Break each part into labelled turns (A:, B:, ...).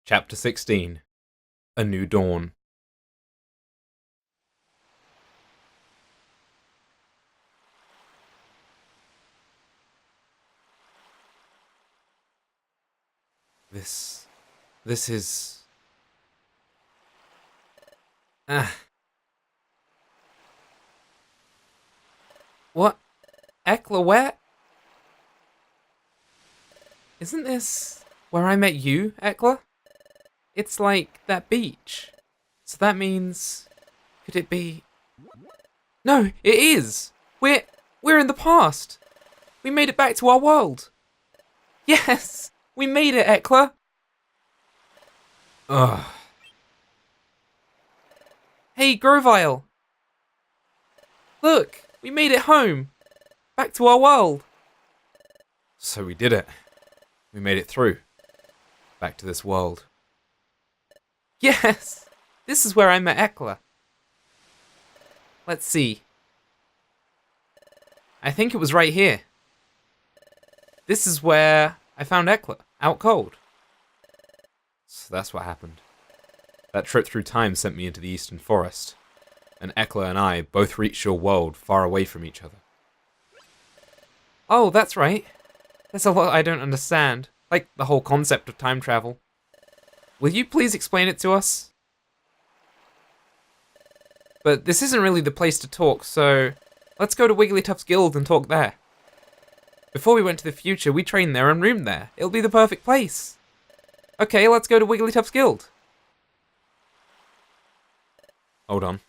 A: Chapter 16. A New Dawn. This is... Ah. What? Ekla, where? Isn't this where I met you, Ekla? It's like that beach. So that means... Could it be... No, it is! We're in the past! We made it back to our world! Yes! We made it, Ekla! Ugh. Hey, Grovile! Look! We made it home! Back to our world! So we did it. We made it through. Back to this world. Yes! This is where I met Ekla. Let's see. I think it was right here. This is where I found Ekla, out cold. So that's what happened. That trip through time sent me into the Eastern Forest, and Ekla and I both reached your world far away from each other. Oh, that's right. There's a lot I don't understand, like the whole concept of time travel. Will you please explain it to us? But this isn't really the place to talk, so let's go to Wigglytuff's guild and talk there. Before we went to the future, we trained there and roomed there. It'll be the perfect place. Okay, let's go to Wigglytuff's guild. Hold on.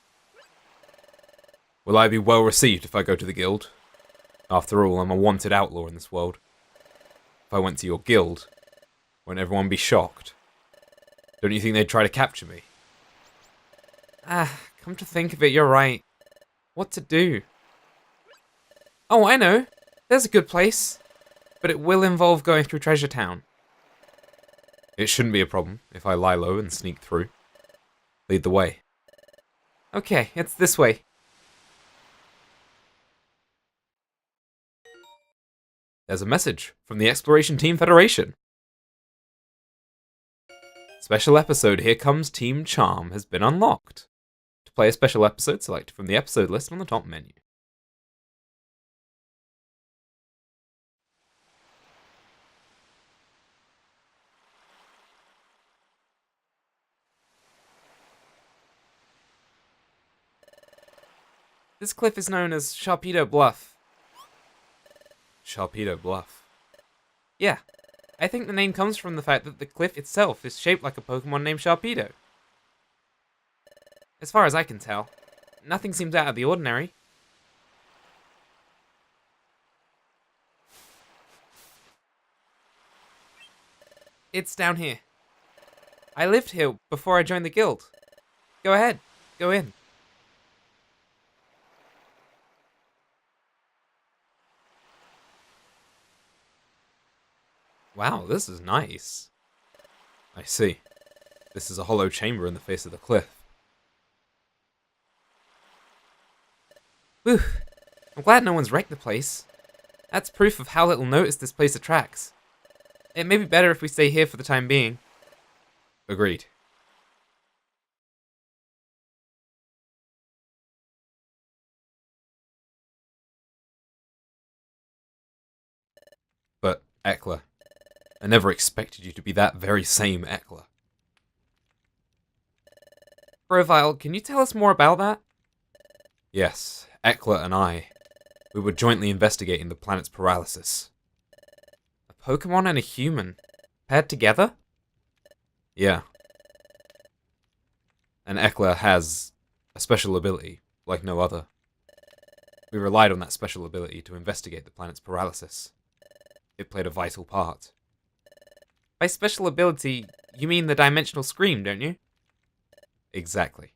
A: Will I be well received if I go to the guild? After all, I'm a wanted outlaw in this world. If I went to your guild, won't everyone be shocked? Don't you think they'd try to capture me? Come to think of it, you're right. What to do? Oh, I know. There's a good place. But it will involve going through Treasure Town. It shouldn't be a problem if I lie low and sneak through. Lead the way. Okay, it's this way. There's a message from the Exploration Team Federation. Special episode Here Comes Team Charm has been unlocked. To play a special episode, select from the episode list on the top menu. This cliff is known as Sharpedo Bluff. Sharpedo Bluff? Yeah, I think the name comes from the fact that the cliff itself is shaped like a Pokémon named Sharpedo. As far as I can tell, nothing seems out of the ordinary. It's down here. I lived here before I joined the guild. Go ahead, go in. Wow, this is nice. I see. This is a hollow chamber in the face of the cliff. Whew. I'm glad no one's wrecked the place. That's proof of how little notice this place attracts. It may be better if we stay here for the time being. Agreed. But, Ekla, I never expected you to be that very same Ekla. Grovile, can you tell us more about that? Yes, Ekla and we were jointly investigating the planet's paralysis. A Pokémon and a human, paired together? Yeah. And Ekla has a special ability, like no other. We relied on that special ability to investigate the planet's paralysis. It played a vital part. By special ability, you mean the Dimensional Scream, don't you? Exactly.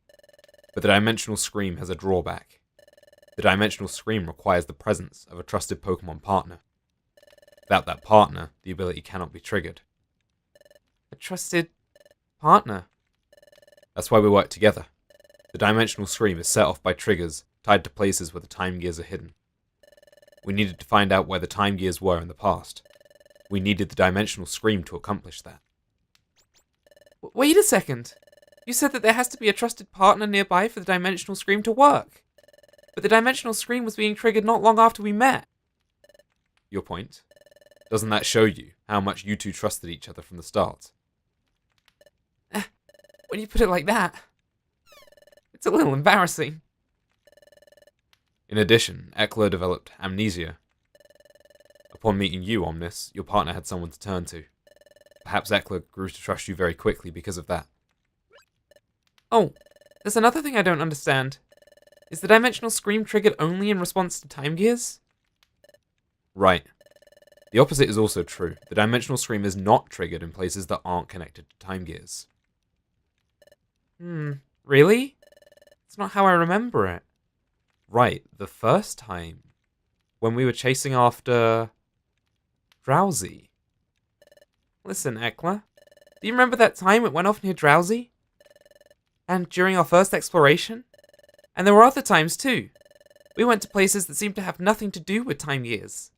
A: But the Dimensional Scream has a drawback. The Dimensional Scream requires the presence of a trusted Pokémon partner. Without that partner, the ability cannot be triggered. A trusted partner? That's why we work together. The Dimensional Scream is set off by triggers tied to places where the time gears are hidden. We needed to find out where the time gears were in the past. We needed the Dimensional Scream to accomplish that. Wait a second. You said that there has to be a trusted partner nearby for the dimensional scream to work. But the dimensional scream was being triggered not long after we met. Your point? Doesn't that show you how much you two trusted each other from the start? When you put it like that, it's a little embarrassing. In addition, Eckler developed amnesia. Upon meeting you, Omnis, your partner had someone to turn to. Perhaps Eckler grew to trust you very quickly because of that. Oh, there's another thing I don't understand. Is the dimensional scream triggered only in response to time gears? Right. The opposite is also true. The dimensional scream is not triggered in places that aren't connected to time gears. Really? It's not how I remember it. Right, the first time. When we were chasing after... Drowsy. Listen, Eckler. Do you remember that time it went off near Drowsy? And during our first exploration? And there were other times too. We went to places that seemed to have nothing to do with time gears.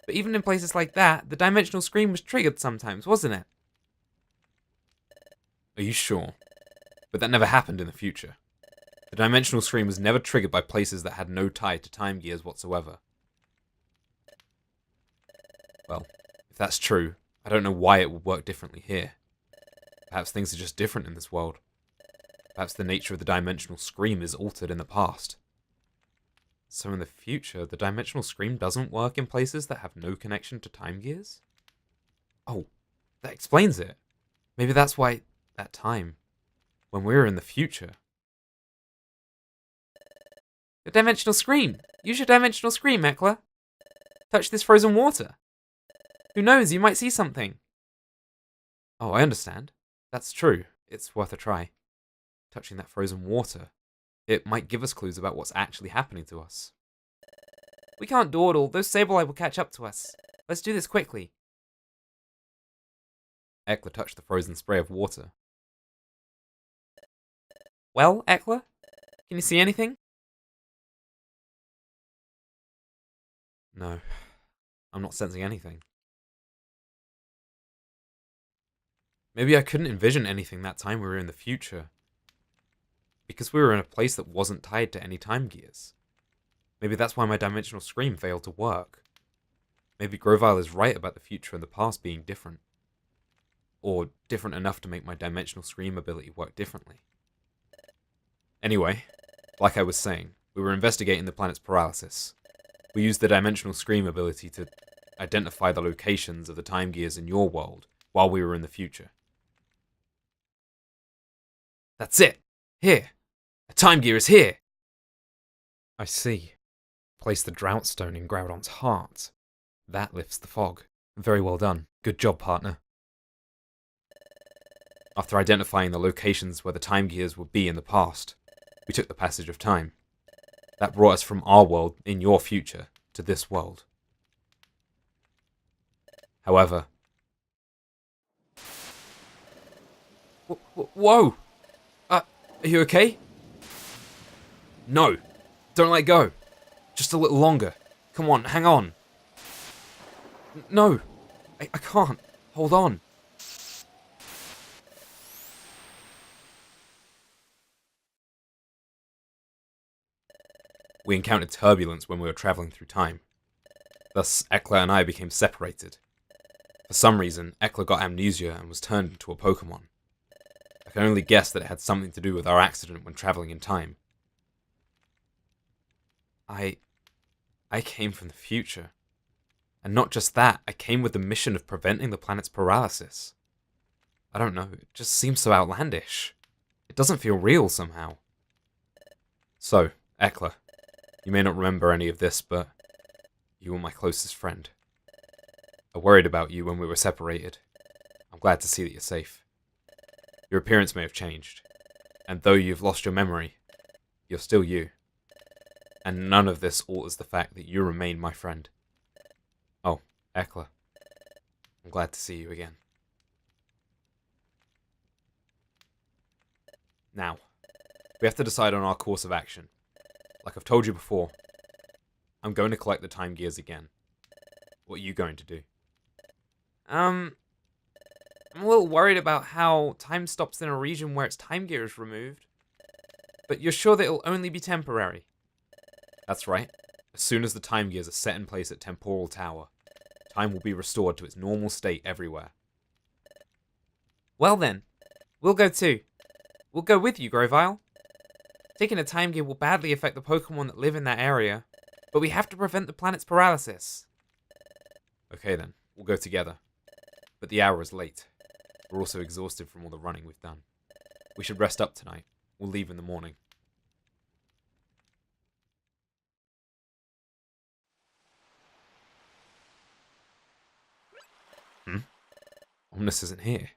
A: But even in places like that, the dimensional scream was triggered sometimes, wasn't it? Are you sure? But that never happened in the future. The dimensional scream was never triggered by places that had no tie to time gears whatsoever. Well, if that's true, I don't know why it would work differently here. Perhaps things are just different in this world. Perhaps the nature of the dimensional scream is altered in the past. So in the future, the dimensional scream doesn't work in places that have no connection to time gears? Oh, that explains it. Maybe that's why, that time, when we were in the future. The dimensional scream! Use your dimensional scream, Eckler. Touch this frozen water. Who knows, you might see something. Oh, I understand. That's true. It's worth a try. Touching that frozen water. It might give us clues about what's actually happening to us. We can't dawdle. Those Sableye will catch up to us. Let's do this quickly. Eckler touched the frozen spray of water. Well, Eckler? Can you see anything? No. I'm not sensing anything. Maybe I couldn't envision anything that time we were in the future. Because we were in a place that wasn't tied to any time gears. Maybe that's why my dimensional scream failed to work. Maybe Grovyle is right about the future and the past being different. Or different enough to make my dimensional scream ability work differently. Anyway, like I was saying, we were investigating the planet's paralysis. We used the dimensional scream ability to identify the locations of the time gears in your world while we were in the future. That's it! Here! A time gear is here! I see. Place the drought stone in Groudon's heart. That lifts the fog. Very well done. Good job, partner. After identifying the locations where the time gears would be in the past, we took the passage of time. That brought us from our world, in your future, to this world. However... Whoa! Are you okay? No! Don't let go! Just a little longer. Come on, hang on. No! I can't. Hold on. We encountered turbulence when we were travelling through time. Thus, Eckler and I became separated. For some reason, Eckler got amnesia and was turned into a Pokémon. I can only guess that it had something to do with our accident when travelling in time. I came from the future. And not just that, I came with the mission of preventing the planet's paralysis. I don't know, it just seems so outlandish. It doesn't feel real somehow. So, Eckler, you may not remember any of this, but you were my closest friend. I worried about you when we were separated. I'm glad to see that you're safe. Your appearance may have changed, and though you've lost your memory, you're still you. And none of this alters the fact that you remain my friend. Oh, Eckler, I'm glad to see you again. Now, we have to decide on our course of action. Like I've told you before, I'm going to collect the time gears again. What are you going to do? I'm I'm a little worried about how time stops in a region where its time gear is removed. But you're sure that it'll only be temporary? That's right. As soon as the time gears are set in place at Temporal Tower, time will be restored to its normal state everywhere. Well then, we'll go too. We'll go with you, Grovile. Taking a time gear will badly affect the Pokémon that live in that area, but we have to prevent the planet's paralysis. Okay then, we'll go together. But the hour is late. We're also exhausted from all the running we've done. We should rest up tonight. We'll leave in the morning. Omnis isn't here.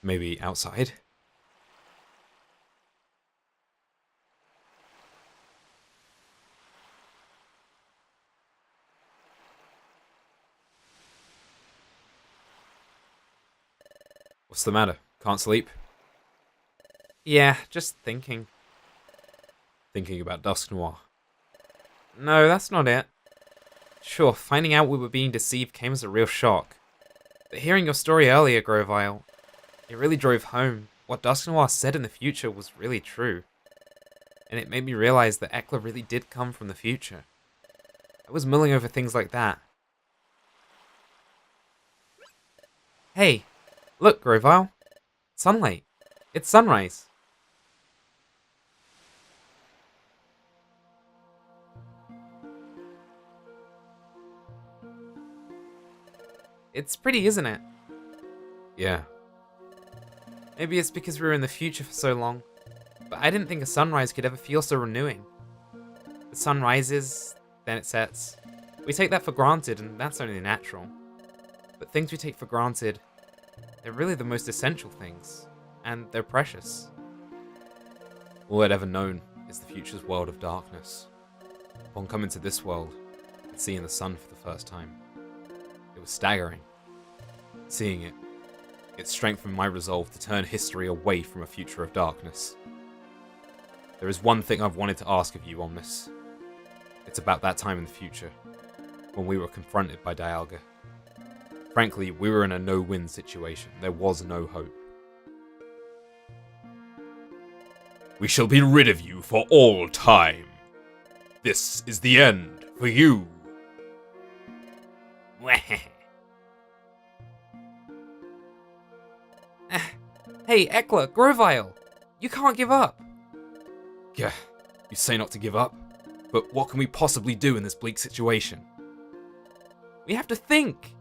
A: Maybe outside? What's the matter? Can't sleep? Yeah, just thinking. Thinking about Dusk Noir? No, that's not it. Sure, finding out we were being deceived came as a real shock. But hearing your story earlier, Grovile, it really drove home. What Dusk Noir said in the future was really true. And it made me realize that Eckler really did come from the future. I was mulling over things like that. Hey, look, Grovile. Sunlight. It's sunrise. It's pretty, isn't it? Yeah. Maybe it's because we were in the future for so long, but I didn't think a sunrise could ever feel so renewing. The sun rises, then it sets. We take that for granted, and that's only natural. But things we take for granted, they're really the most essential things, and they're precious. All I'd ever known is the future's world of darkness. Upon coming to this world, and seeing the sun for the first time, it was staggering. Seeing it, it strengthened my resolve to turn history away from a future of darkness. There is one thing I've wanted to ask of you, Omnis. It's about that time in the future, when we were confronted by Dialga. Frankly, we were in a no-win situation. There was no hope. We shall be rid of you for all time. This is the end for you. Hey, Eckler, Grovile! You can't give up! Yeah, you say not to give up, but what can we possibly do in this bleak situation? We have to think!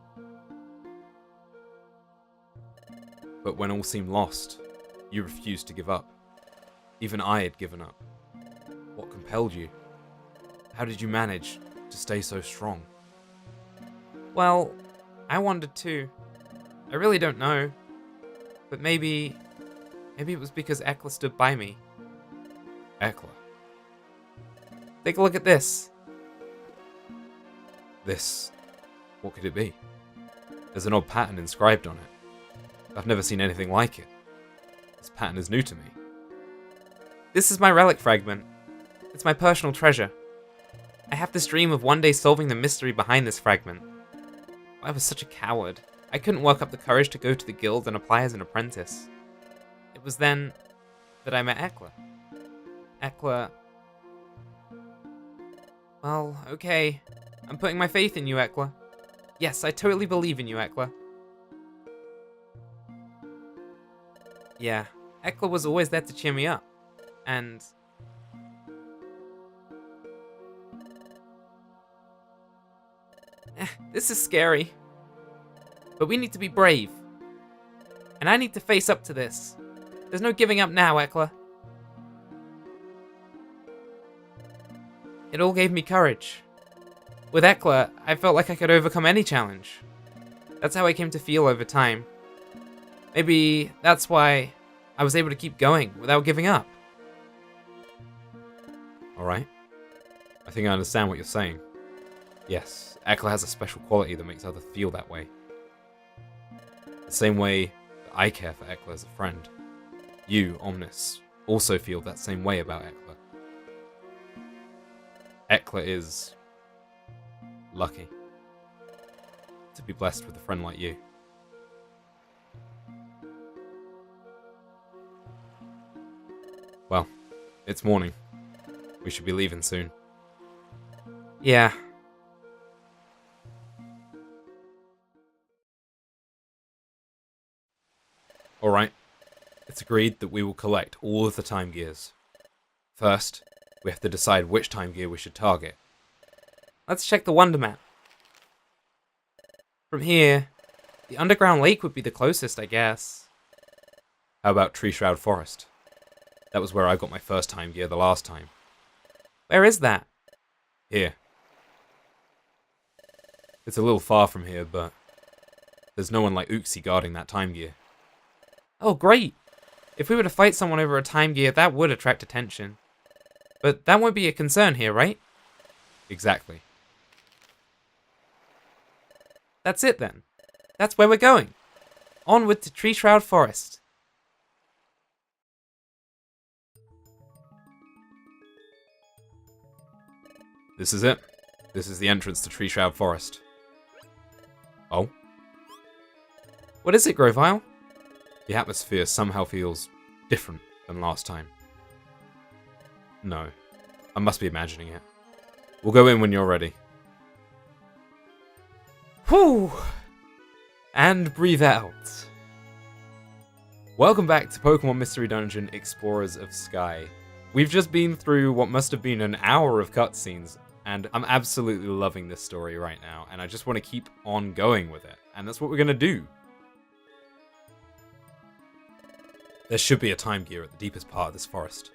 A: But when all seemed lost, you refused to give up. Even I had given up. What compelled you? How did you manage to stay so strong? Well, I wanted to. I really don't know. But maybe it was because Eckler stood by me. Eckler? Take a look at this. This? What could it be? There's an odd pattern inscribed on it. I've never seen anything like it. This pattern is new to me. This is my relic fragment. It's my personal treasure. I have this dream of one day solving the mystery behind this fragment. I was such a coward. I couldn't work up the courage to go to the guild and apply as an apprentice. It was then that I met Eckler. Eckler... Well, okay. I'm putting my faith in you, Eckler. Yes, I totally believe in you, Eckler. Yeah, Eckler was always there to cheer me up. And... this is scary. But we need to be brave. And I need to face up to this. There's no giving up now, Eckler. It all gave me courage. With Eckler, I felt like I could overcome any challenge. That's how I came to feel over time. Maybe that's why I was able to keep going without giving up. Alright. I think I understand what you're saying. Yes, Eckler has a special quality that makes others feel that way. The same way that I care for Eckler as a friend. You, Omnis, also feel that same way about Eckler. Eckler is... lucky to be blessed with a friend like you. It's morning. We should be leaving soon. Yeah. Alright. It's agreed that we will collect all of the time gears. First, we have to decide which time gear we should target. Let's check the Wonder Map. From here, the underground lake would be the closest, I guess. How about Tree Shroud Forest? That was where I got my first time gear the last time. Where is that? Here. It's a little far from here, but there's no one like Uxie guarding that time gear. Oh, great! If we were to fight someone over a time gear, that would attract attention. But that won't be a concern here, right? Exactly. That's it then. That's where we're going. Onward to Tree Shroud Forest. This is it. This is the entrance to Tree Shroud Forest. Oh? What is it, Grovile? The atmosphere somehow feels different than last time. No. I must be imagining it. We'll go in when you're ready. Whew! And breathe out. Welcome back to Pokémon Mystery Dungeon Explorers of Sky. We've just been through what must have been an hour of cutscenes, and I'm absolutely loving this story right now, and I just want to keep on going with it, and that's what we're going to do. There should be a time gear at the deepest part of this forest.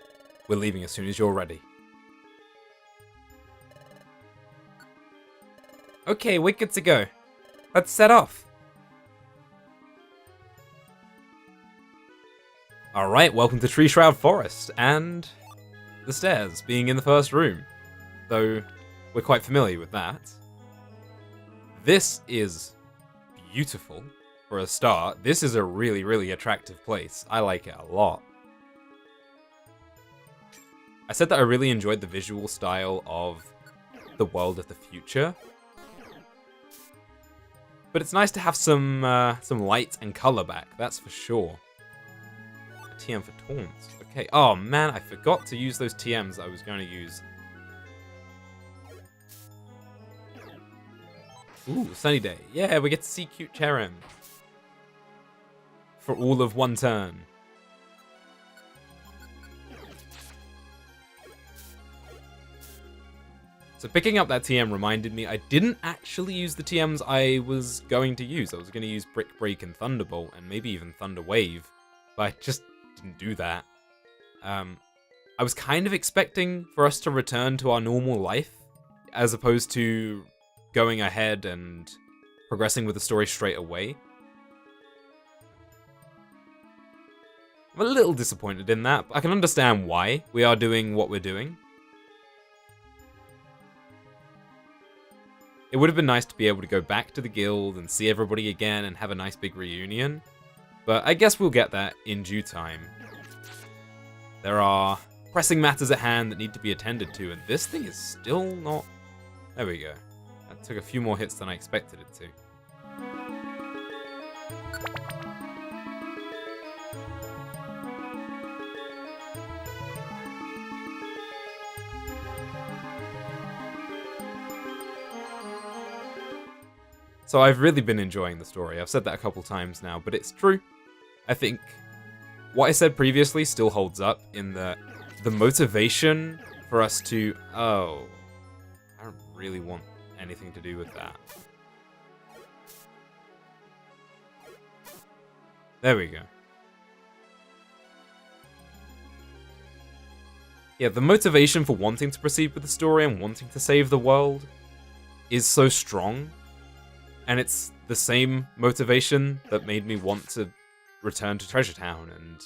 A: We're leaving as soon as you're ready. Okay, we're good to go. Let's set off. Alright, welcome to Tree Shroud Forest, and the stairs being in the first room. Though, we're quite familiar with that. This is beautiful for a start. This is a really, really attractive place. I like it a lot. I said that I really enjoyed the visual style of the world of the future. But it's nice to have some light and colour back, that's for sure. A TM for taunts. Okay, oh man, I forgot to use those TMs I was going to use. Ooh, sunny day. Yeah, we get to see cute Cherem. For all of one turn. So picking up that TM reminded me I didn't actually use the TMs I was going to use. I was going to use Brick Break and Thunderbolt, and maybe even Thunder Wave, but I just didn't do that. I was kind of expecting for us to return to our normal life, as opposed to going ahead and progressing with the story straight away. I'm a little disappointed in that, but I can understand why we are doing what we're doing. It would have been nice to be able to go back to the guild and see everybody again and have a nice big reunion, but I guess we'll get that in due time. There are pressing matters at hand that need to be attended to, and this thing is still not... There we go. That took a few more hits than I expected it to. So I've really been enjoying the story. I've said that a couple times now, but it's true. I think what I said previously still holds up in that the motivation for us to... Oh, I don't really want anything to do with that. There we go. Yeah, the motivation for wanting to proceed with the story and wanting to save the world is so strong. And it's the same motivation that made me want to return to Treasure Town and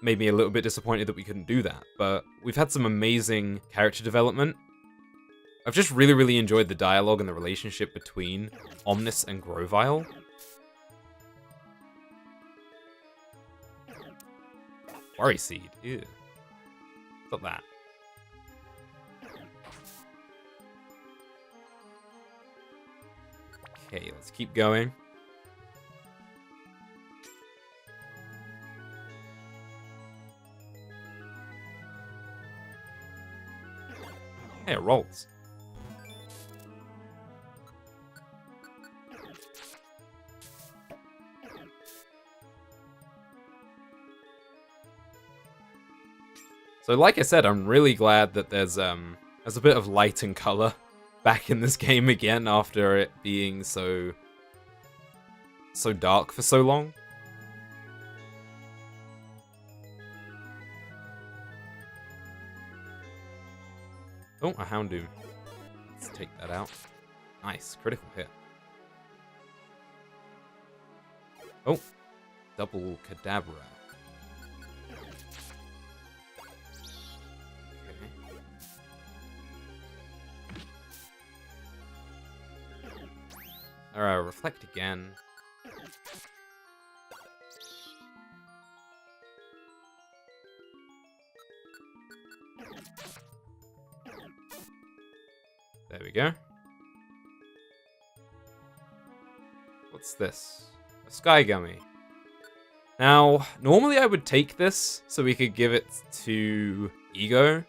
A: made me a little bit disappointed that we couldn't do that. But we've had some amazing character development. I've just really, really enjoyed the dialogue and the relationship between Omnis and Grovile. Worry Seed, ew. Stop that. Okay, let's keep going. Hey, it rolls. So like I said, I'm really glad that there's a bit of light and color back in this game again after it being so dark for so long. Oh, a Houndoom. Let's take that out. Nice, critical hit. Oh, double Kadabra. Alright, reflect again. There we go. What's this? A Sky Gummy. Now, normally I would take this so we could give it to Ego.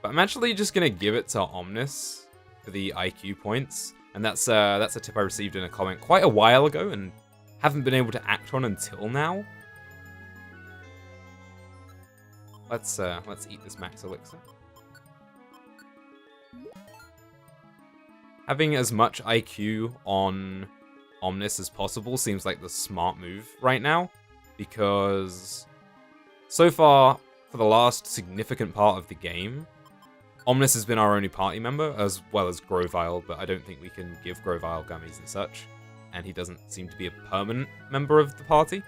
A: But I'm actually just gonna give it to Omnis for the IQ points. And that's a tip I received in a comment quite a while ago and haven't been able to act on until now. Let's eat this max elixir. Having as much IQ on Omnis as possible seems like the smart move right now, because so far, for the last significant part of the game, Omnis has been our only party member, as well as Grovyle, but I don't think we can give Grovyle gummies and such, and he doesn't seem to be a permanent member of the party.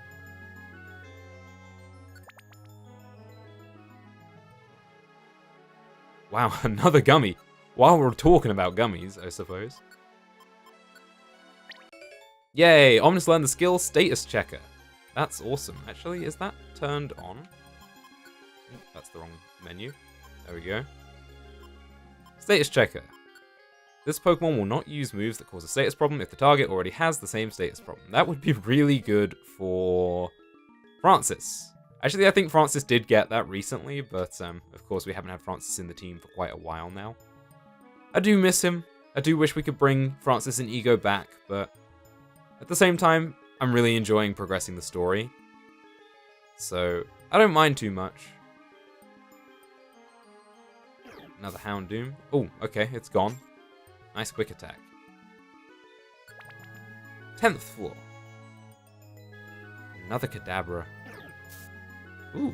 A: Wow, another gummy. While we're talking about gummies, I suppose. Yay, Omnis learned the skill Status Checker. That's awesome. Actually, is that turned on? Oh, that's the wrong menu. There we go. Status Checker. This Pokemon will not use moves that cause a status problem if the target already has the same status problem. That would be really good for Francis. Actually, I think Francis did get that recently, but of course we haven't had Francis in the team for quite a while now. I do miss him. I do wish we could bring Francis and Ego back, but at the same time, I'm really enjoying progressing the story. So, I don't mind too much. Another Houndoom. Oh, okay, it's gone. Nice quick attack. 10th floor. Another Kadabra. Ooh.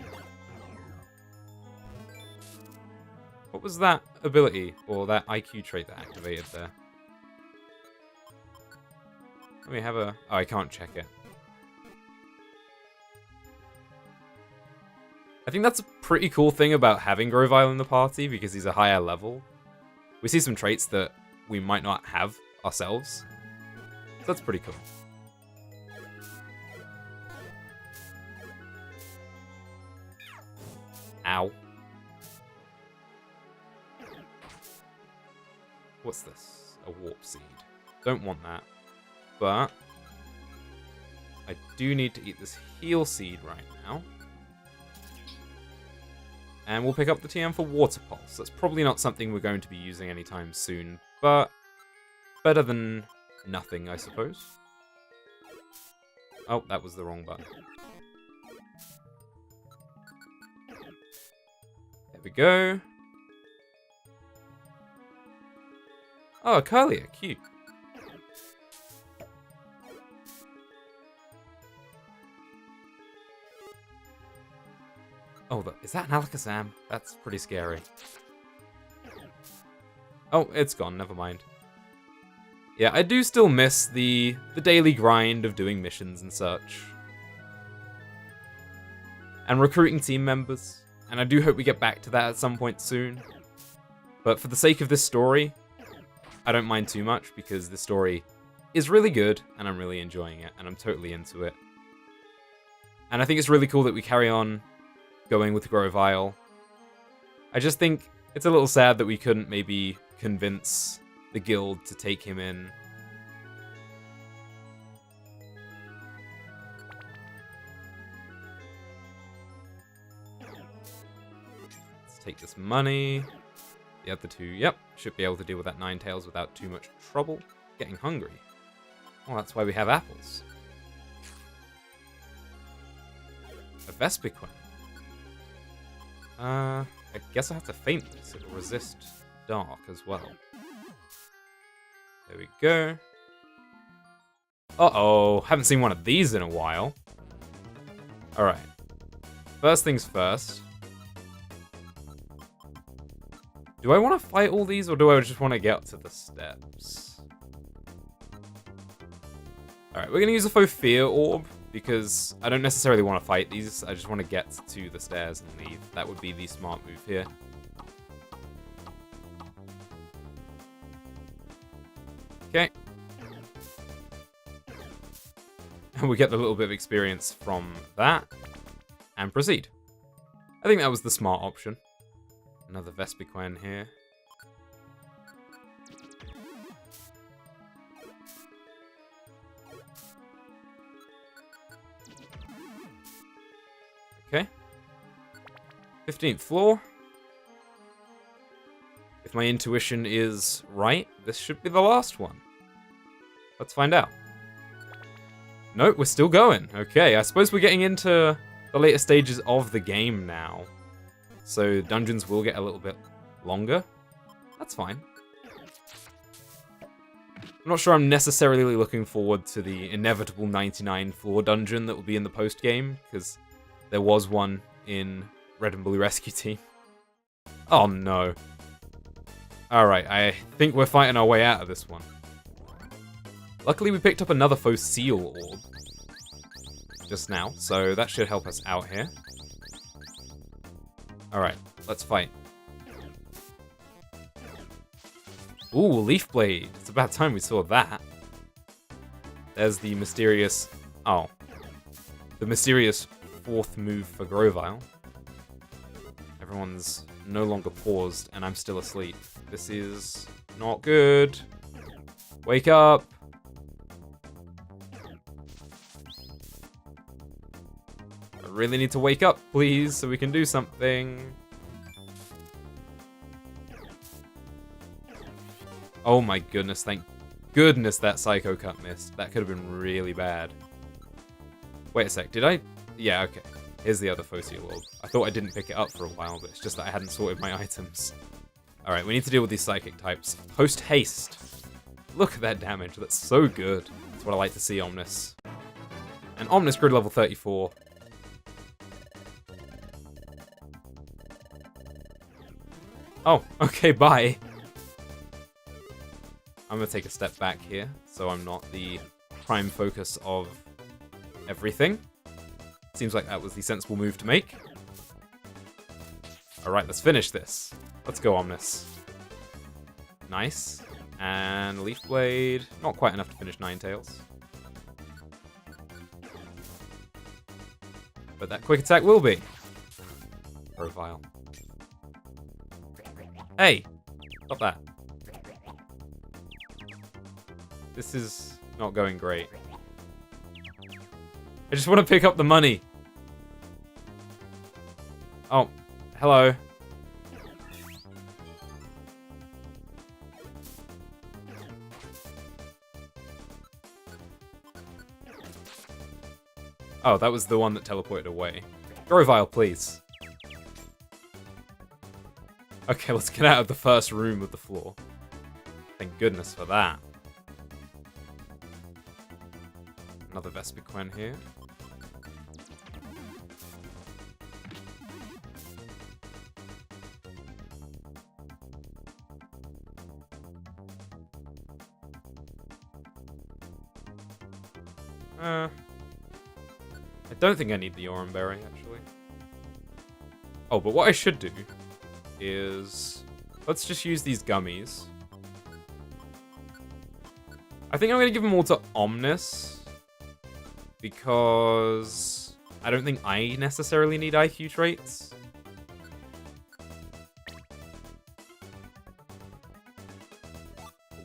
A: What was that ability, or that IQ trait that activated there? Let me have a... Oh, I can't check it. I think that's a pretty cool thing about having Grovyle in the party, because he's a higher level. We see some traits that we might not have ourselves. So that's pretty cool. Ow. What's this? A Warp Seed. Don't want that. But I do need to eat this Heal Seed right now. And we'll pick up the TM for Water Pulse. That's probably not something we're going to be using anytime soon, but better than nothing, I suppose. Oh, that was the wrong button. There we go. Oh, Curlia, cute. Oh, is that an Alakazam? That's pretty scary. Oh, it's gone, never mind. Yeah, I do still miss the daily grind of doing missions and such. And recruiting team members. And I do hope we get back to that at some point soon. But for the sake of this story, I don't mind too much, because this story is really good, and I'm really enjoying it, and I'm totally into it. And I think it's really cool that we carry on going with Grovyle. I just think it's a little sad that we couldn't maybe convince the guild to take him in. take this money. The other two, yep, should be able to deal with that Ninetales without too much trouble. Getting hungry. Well, that's why we have apples. A Vespiquen. I guess I have to faint this. It'll resist dark as well. There we go. Uh-oh, haven't seen one of these in a while. Alright. First things first. Do I want to fight all these, or do I just want to get up to the steps? Alright, we're going to use a faux fear orb, because I don't necessarily want to fight these. I just want to get to the stairs and leave. That would be the smart move here. Okay. And we get a little bit of experience from that. And proceed. I think that was the smart option. Another Vespiquen here. Okay. 15th floor. If my intuition is right, this should be the last one. Let's find out. Nope, we're still going. Okay, I suppose we're getting into the later stages of the game now. So dungeons will get a little bit longer. That's fine. I'm not sure I'm necessarily looking forward to the inevitable 99 floor dungeon that will be in the post-game, because there was one in Red and Blue Rescue Team. Oh no. Alright, I think we're fighting our way out of this one. Luckily we picked up another faux seal orb just now, so that should help us out here. Alright, let's fight. Ooh, Leaf Blade. It's about time we saw that. There's the mysterious... Oh. The mysterious fourth move for Grovyle. Everyone's no longer paused, and I'm still asleep. This is not good. Wake up! I really need to wake up, please, so we can do something. Oh my goodness, thank goodness that Psycho Cut missed. That could have been really bad. Wait a sec, did I? Yeah, okay. Here's the other Fossil Orb. I thought I didn't pick it up for a while, but it's just that I hadn't sorted my items. Alright, we need to deal with these Psychic types. Post Haste. Look at that damage, that's so good. That's what I like to see, Omnis. And Omnis grew to level 34. Oh, okay, bye. I'm gonna take a step back here, so I'm not the prime focus of everything. Seems like that was the sensible move to make. Alright, let's finish this. Let's go, Omnis. Nice. And Leaf Blade. Not quite enough to finish Ninetales. But that quick attack will be. Profile. Hey! Stop that. This is not going great. I just want to pick up the money. Oh, hello. Oh, that was the one that teleported away. Grovyle, please. Okay, let's get out of the first room of the floor. Thank goodness for that. Another Vespiquen here. I don't think I need the Oran Berry, actually. Oh, but what I should do is... Let's just use these gummies. I think I'm going to give them all to Omnis. Because I don't think I necessarily need IQ traits.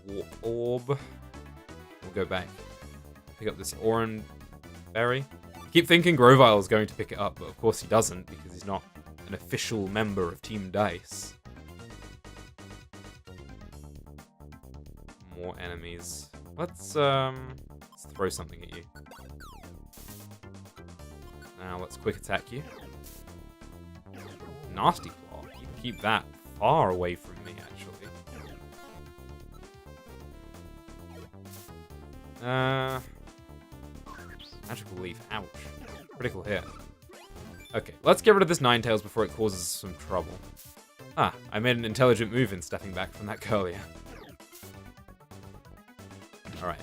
A: Warp Orb. We'll go back. Pick up this Oran Berry. I keep thinking Grovyle is going to pick it up, but of course he doesn't, because he's not an official member of Team Dice. More enemies. Let's throw something at you. Now let's quick attack you. Nasty Claw. You can keep that far away from me, actually. Magical Leaf. Ouch. Critical hit. Okay, let's get rid of this Ninetales before it causes some trouble. Ah, I made an intelligent move in stepping back from that earlier. Alright.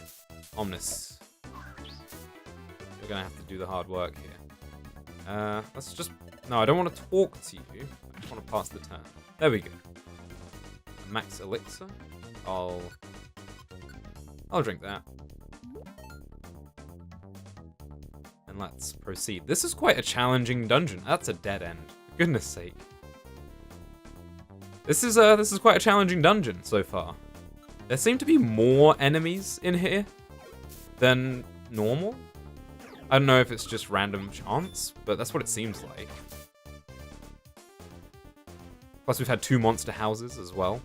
A: Omnis. You're gonna have to do the hard work here. Let's just... No, I don't want to talk to you. I just want to pass the turn. There we go. A max elixir. I'll drink that. And let's proceed. This is quite a challenging dungeon. That's a dead end. For goodness sake. This is quite a challenging dungeon so far. There seem to be more enemies in here than normal. I don't know if it's just random chance, but that's what it seems like. Plus we've had 2 monster houses as well.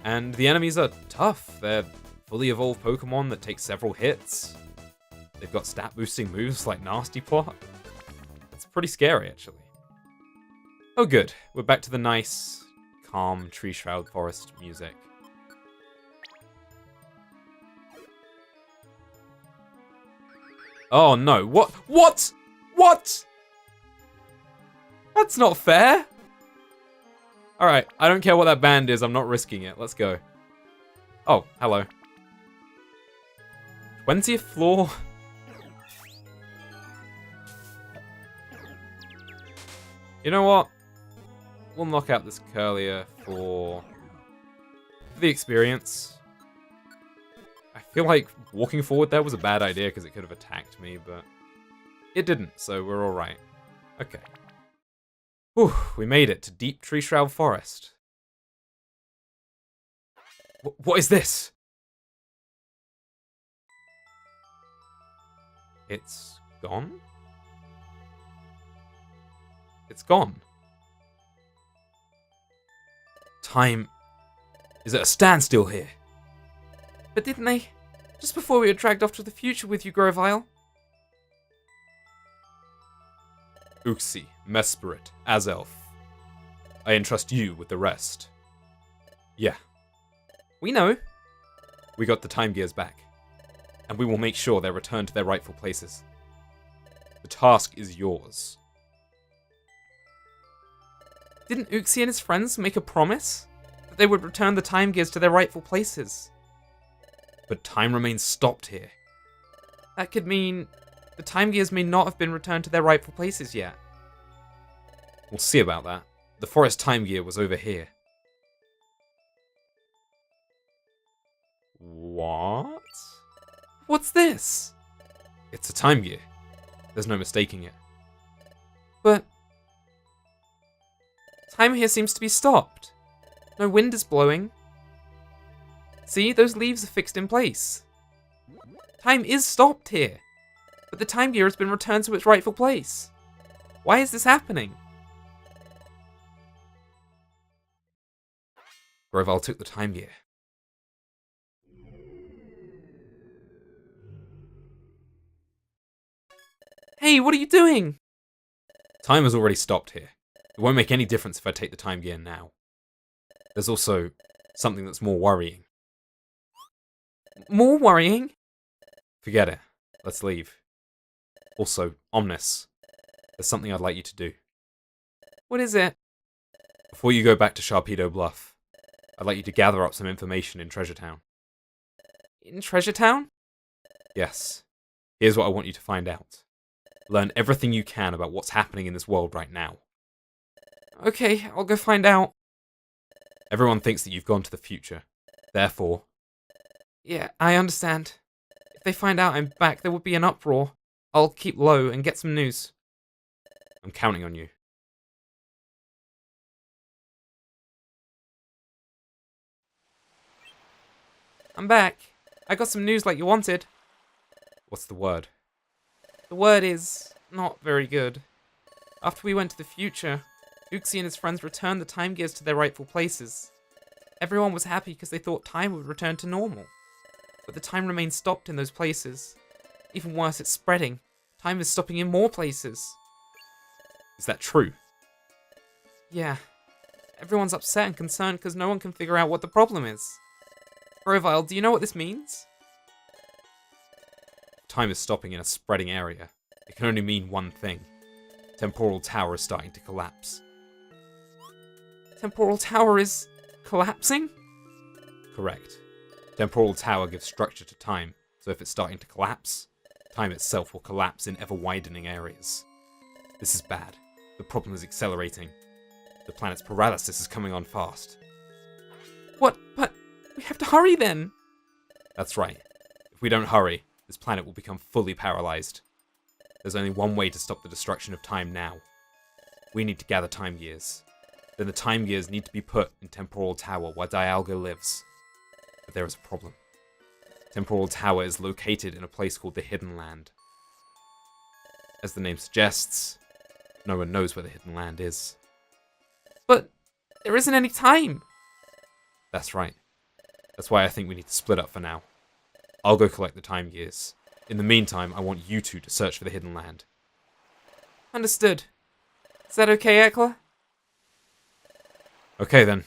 A: And the enemies are tough. They're fully evolved Pokemon that take several hits. They've got stat boosting moves like Nasty Plot. It's pretty scary, actually. Oh good, we're back to the nice, calm Tree Shroud Forest music. Oh no, what? What? What? That's not fair. Alright, I don't care what that band is, I'm not risking it. Let's go. Oh, hello. 20th floor? You know what? We'll knock out this Curlier for the experience. I feel like walking forward there was a bad idea because it could have attacked me, but it didn't, so we're alright. Okay. Whew, we made it to Deep Tree Shroud Forest. What is this? It's gone? It's gone. Time is at a standstill here. But didn't they? Just before we were dragged off to the future with you, Grovile. Uxie, Mesperit, Azelf. I entrust you with the rest. Yeah. We know. We got the time gears back. And we will make sure they're returned to their rightful places. The task is yours. Didn't Uxie and his friends make a promise? That they would return the time gears to their rightful places? But time remains stopped here. That could mean the time gears may not have been returned to their rightful places yet. We'll see about that. The forest time gear was over here. What? What's this? It's a time gear. There's no mistaking it. But time here seems to be stopped. No wind is blowing. See, those leaves are fixed in place. Time is stopped here. But the time gear has been returned to its rightful place. Why is this happening? Grovile took the time gear. Hey, what are you doing? Time has already stopped here. It won't make any difference if I take the time gear now. There's also something that's more worrying. More worrying? Forget it. Let's leave. Also, Omnis, there's something I'd like you to do. What is it? Before you go back to Sharpedo Bluff, I'd like you to gather up some information in Treasure Town. In Treasure Town? Yes. Here's what I want you to find out. Learn everything you can about what's happening in this world right now. Okay, I'll go find out. Everyone thinks that you've gone to the future. Therefore... Yeah, I understand. If they find out I'm back, there would be an uproar. I'll keep low and get some news. I'm counting on you. I'm back. I got some news like you wanted. What's the word? The word is not very good.
B: After we went to the future, Uxie and his friends returned the time gears to their rightful places. Everyone was happy because they thought time would return to normal. But the time remains stopped in those places. Even worse, it's spreading. Time is stopping in more places.
A: Is that true?
B: Yeah. Everyone's upset and concerned because no one can figure out what the problem is. Grovile, do you know what this means?
A: Time is stopping in a spreading area. It can only mean one thing. Temporal Tower is starting to collapse.
B: Temporal Tower is collapsing?
A: Correct. Temporal Tower gives structure to time, so if it's starting to collapse, time itself will collapse in ever-widening areas. This is bad. The problem is accelerating. The planet's paralysis is coming on fast.
B: What? But we have to hurry then!
A: That's right. If we don't hurry, this planet will become fully paralyzed. There's only one way to stop the destruction of time now. We need to gather time gears. Then the time gears need to be put in Temporal Tower where Dialga lives. But there is a problem. Temporal Tower is located in a place called the Hidden Land. As the name suggests, no one knows where the Hidden Land is.
B: But there isn't any time!
A: That's right. That's why I think we need to split up for now. I'll go collect the time gears. In the meantime, I want you two to search for the Hidden Land.
B: Understood. Is that okay, Ekla?
A: Okay then,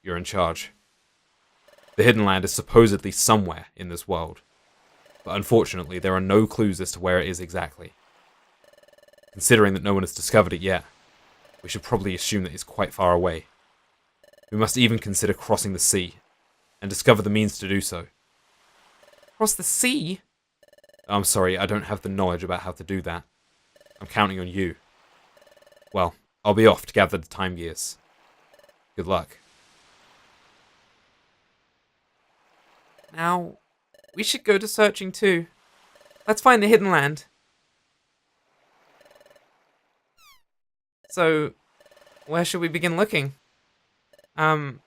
A: you're in charge. The Hidden Land is supposedly somewhere in this world, but unfortunately there are no clues as to where it is exactly. Considering that no one has discovered it yet, we should probably assume that it's quite far away. We must even consider crossing the sea, and discover the means to do so.
B: Cross the sea?
A: I'm sorry, I don't have the knowledge about how to do that. I'm counting on you. Well, I'll be off to gather the time gears. Good luck.
B: Now, we should go to searching too. Let's find the Hidden Land. So, where should we begin looking? For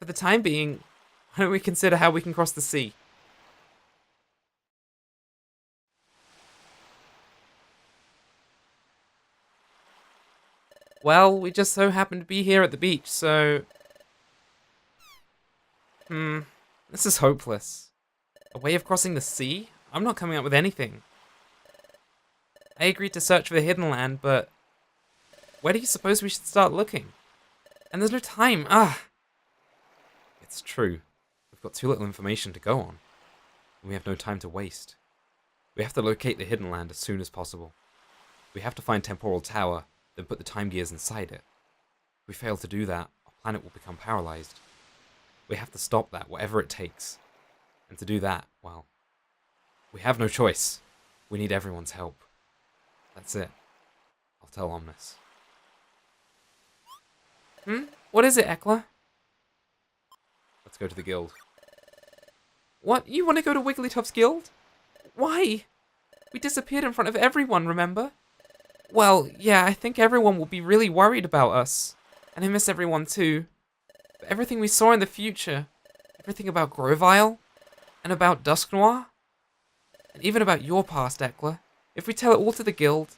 B: the time being, why don't we consider how we can cross the sea? Well, we just so happen to be here at the beach, so... This is hopeless. A way of crossing the sea? I'm not coming up with anything. I agreed to search for the Hidden Land, but... where do you suppose we should start looking? And there's no time,
A: It's true. We've got too little information to go on. And we have no time to waste. We have to locate the Hidden Land as soon as possible. We have to find Temporal Tower, then put the time gears inside it. If we fail to do that, our planet will become paralyzed. We have to stop that, whatever it takes. And to do that, well, we have no choice. We need everyone's help. That's it. I'll tell Omnis.
B: What is it, Ekla?
A: Let's go to the guild.
B: What? You want to go to Wigglytuff's guild? Why? We disappeared in front of everyone, remember? Well, yeah, I think everyone will be really worried about us. And I miss everyone too. But everything we saw in the future, everything about Grovile, and about Dusknoir, and even about your past, Ekla, if we tell it all to the guild,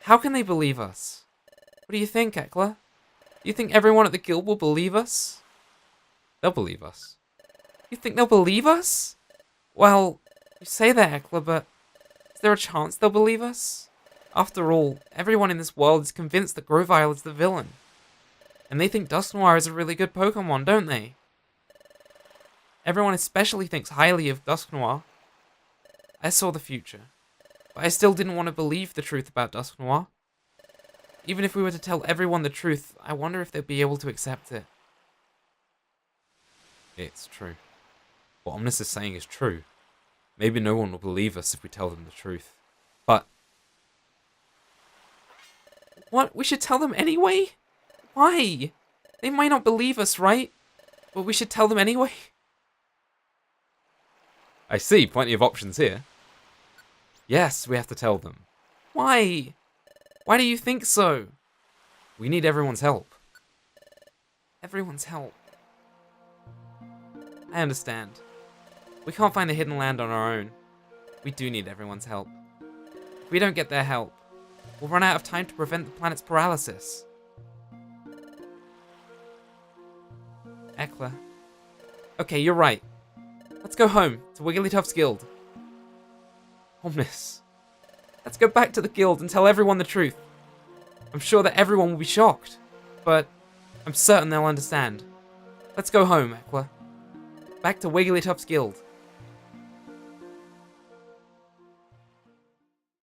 B: how can they believe us? What do you think, Ekla? Do you think everyone at the guild will believe us?
A: They'll believe us.
B: You think they'll believe us? Well, you say that, Ekla, but is there a chance they'll believe us? After all, everyone in this world is convinced that Grovile is the villain. And they think Dusknoir is a really good Pokémon, don't they? Everyone especially thinks highly of Dusknoir. I saw the future, but I still didn't want to believe the truth about Dusknoir. Even if we were to tell everyone the truth, I wonder if they'd be able to accept it.
A: It's true. What Omnis is saying is true. Maybe no one will believe us if we tell them the truth. But
B: What? We should tell them anyway? Why? They might not believe us, right? But we should tell them anyway?
A: I see plenty of options here. Yes, we have to tell them.
B: Why? Why do you think so?
A: We need everyone's help.
B: Everyone's help. I understand. We can't find the Hidden Land on our own. We do need everyone's help. If we don't get their help, we'll run out of time to prevent the planet's paralysis. Eckler. Okay, you're right. Let's go home, to Wigglytuff's guild. Omnis. Let's go back to the guild and tell everyone the truth. I'm sure that everyone will be shocked, but I'm certain they'll understand. Let's go home, Eckler. Back to Wigglytuff's guild.